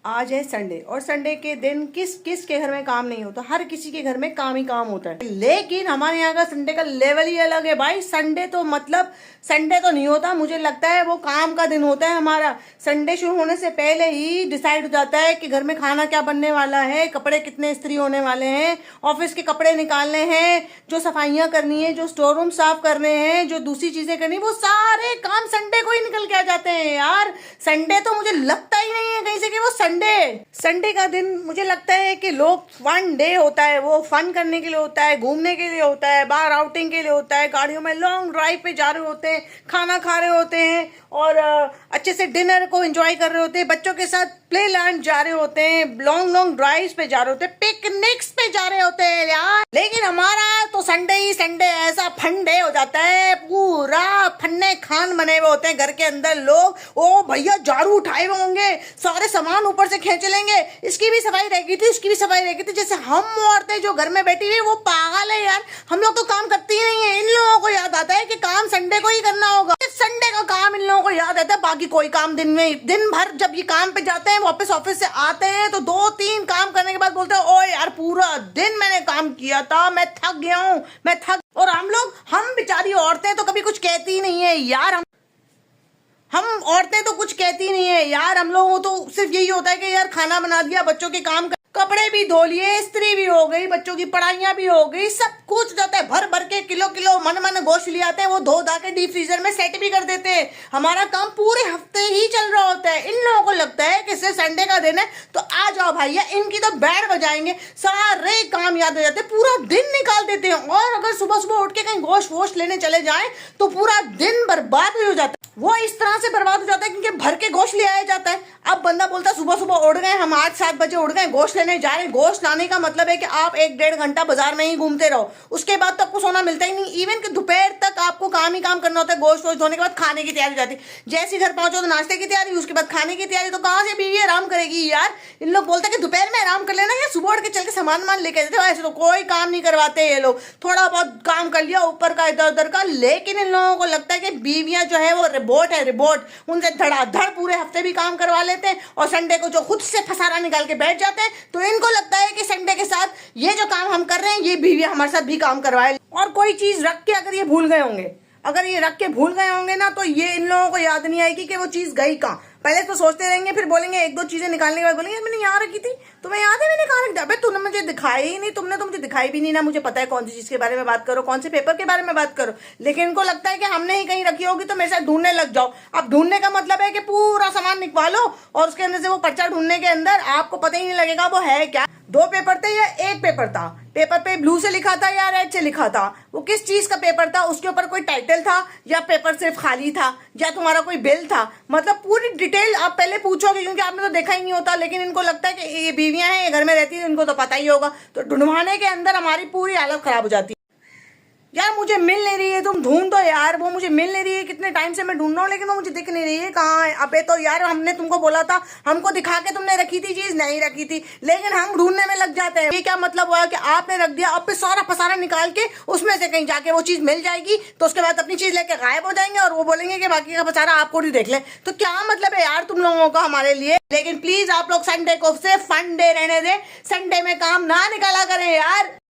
आज है संडे और संडे के दिन किस किस के घर में काम नहीं होता। हर किसी के घर में काम ही काम होता है। लेकिन हमारे यहाँ का संडे का लेवल ही अलग है भाई। संडे तो मतलब संडे तो नहीं होता, मुझे लगता है वो काम का दिन होता है हमारा। संडे शुरू होने से पहले ही डिसाइड हो जाता है कि घर में खाना क्या बनने वाला है, कपड़े कितने इस्त्री होने वाले हैं, ऑफिस के कपड़े निकालने हैं, जो सफाइयाँ करनी है, जो स्टोर रूम साफ करने हैं, जो दूसरी चीजें करनी, वो सारे काम संडे को ही निकल के आ जाते हैं यार। संडे तो मुझे लगता ही नहीं है कहीं से कि वो संडे का दिन मुझे लगता है कि लोग फन डे होता है, वो फन करने के लिए होता है, घूमने के लिए होता है, बाहर आउटिंग के लिए होता है, गाड़ियों में लॉन्ग ड्राइव पे जा रहे होते हैं, खाना खा रहे होते हैं और अच्छे से डिनर को एंजॉय कर रहे होते हैं, बच्चों के साथ प्ले लैंड जा रहे होते हैं, लॉन्ग लॉन्ग ड्राइव्स पे जा रहे होते हैं, पिकनिक्स पे जा रहे होते हैं यार। लेकिन हमारा तो संडे ही संडे ऐसा फन डे हो जाता है, पूरा फन्ने खान बने हुए होते हैं घर के अंदर लोग। ओ भैया झाड़ू उठाए हुए होंगे, सारे सामान ऊपर से खींच लेंगे, इसकी भी सफाई रहेगी थी, उसकी भी सफाई रहेगी थी। जैसे हम औरतें जो घर में बैठी हुई वो पागल है यार, हम लोग तो काम करती ही नहीं है। इन लोगों को याद आता है कि काम संडे को ही करना होगा, संडे का काम इन लोगों को याद आता है, बाकी कोई काम दिन भर जब ये काम पे जाते हैं, वापस ऑफिस से आते हैं तो 2-3 काम करने के बाद बोलते हैं ओ यार पूरा दिन मैंने काम किया था, मैं थक गया हूँ, मैं थक। और हम बेचारी औरतें तो कभी कुछ कहती ही नहीं है यार। हम औरतें तो कुछ कहती नहीं है यार। हम लोगों को तो सिर्फ यही होता है कि यार खाना बना दिया, बच्चों के काम, कपड़े भी धो लिए, इस्त्री भी हो गई, बच्चों की पढ़ाइयाँ भी हो गई, सब कुछ जाता है। भर भर के किलो किलो मन गोश्त ले आते हैं, वो धो धा के डीप फ्रीजर में सेट भी कर देते हैं। हमारा काम पूरे हफ्ते ही चल रहा होता है। इन लोगों को लगता है कि सिर्फ संडे का दिन है तो आ जाओ भैया, इनकी तो बैंड बजाएंगे, सारे काम याद हो जाते हैं, पूरा दिन निकाल देते हैं। और अगर सुबह सुबह उठ के कहीं गोश्त वोश्त लेने चले जाए तो पूरा दिन बर्बाद भी हो जाता है। वो इस तरह से बर्बाद हो जाता है क्योंकि भर के गोश्त ले आया जाता है। अब बंदा बोलता है सुबह सुबह उठ गए हम, 8-7 बजे उठ गए, गोश्त लेने जा रहे हैं। गोश्त लाने का मतलब है कि आप 1-1.5 घंटा बाजार में ही घूमते रहो, उसके बाद तो आपको सोना मिलता ही नहीं। इवन कि दोपहर तक आपको काम ही काम करना होता है। गोश्त वोश्त धोने के बाद खाने की तैयारी हो जाती है। जैसे घर पहुंचो तो नाश्ते की तैयारी, उसके बाद खाने की तैयारी। तो कहाँ से बीवी आराम करेगी यार। इन लोग बोलते हैं कि दोपहर में आराम कर लेना या सुबह उठ के चल के सामान लेके देते हो। ऐसे तो कोई काम नहीं करवाते ये लोग, थोड़ा बहुत काम कर लिया ऊपर का इधर उधर का। लेकिन इन लोगों को लगता है कि बीवियां जो है वो रिबोट है, रिबोट, उनसे धड़ाधड़ पूरे हफ्ते भी काम करवा लेते हैं और संडे को जो खुद से फसारा निकाल के बैठ जाते हैं। तो इनको लगता है कि संडे के साथ ये जो काम हम कर रहे हैं ये बीवियां हमारे साथ भी काम करवाए। और कोई चीज रख के अगर ये भूल गए होंगे, ना तो ये इन लोगों को याद नहीं आएगी कि वो चीज गई कहाँ। पहले तो सोचते रहेंगे, फिर बोलेंगे 1-2 चीजें निकालने के बाद बोलेंगे मैंने यहाँ रखी थी, तुम्हें याद है मैंने कहाँ रख दिया। अबे तूने मुझे दिखाई ही नहीं, तुमने तो मुझे दिखाई भी नहीं ना, मुझे पता है कौन सी चीज के बारे में बात करो, कौन से पेपर के बारे में बात करो। लेकिन इनको लगता है कि हमने ही कहीं रखी होगी तो मेरे साथ ढूंढने लग जाओ। अब ढूंढने का मतलब है कि पूरा सामान निकवा लो और उसके अंदर से वो पर्चा ढूंढने के अंदर आपको पता ही नहीं लगेगा वो है क्या। 2 पेपर थे या 1 पेपर था, पेपर पे ब्लू से लिखा था या रेड से लिखा था, वो किस चीज का पेपर था, उसके ऊपर कोई टाइटल था या पेपर सिर्फ खाली था या तुम्हारा कोई बिल था। मतलब पूरी डिटेल आप पहले पूछोगे क्योंकि आपने तो देखा ही नहीं होता। लेकिन इनको लगता है कि ये बीवियां हैं, ये घर में रहती है, इनको तो पता ही होगा। तो ढूंढवाने के अंदर हमारी पूरी हालत खराब हो जाती है। यार मुझे मिल नहीं रही है, तुम ढूंढ दो यार, वो मुझे मिल नहीं रही है, कितने टाइम से मैं ढूंढ रहा हूँ लेकिन वो मुझे दिख नहीं रही है, कहाँ है। अबे तो यार हमने तुमको बोला था, हमको दिखा के तुमने रखी थी चीज, नहीं रखी थी, लेकिन हम ढूंढने में लग जाते हैं। ये क्या मतलब हुआ कि आपने रख दिया, अब सारा पसारा निकाल के उसमें से कहीं जाके वो चीज मिल जाएगी तो उसके बाद अपनी चीज लेके गायब हो जाएंगे और वो बोलेंगे कि बाकी का पसारा आपको नहीं देख ले। तो क्या मतलब है यार तुम लोगों का हमारे लिए। लेकिन प्लीज आप लोग संडे को सिर्फ फन डे रहने दे, संडे में काम ना निकाला करें यार।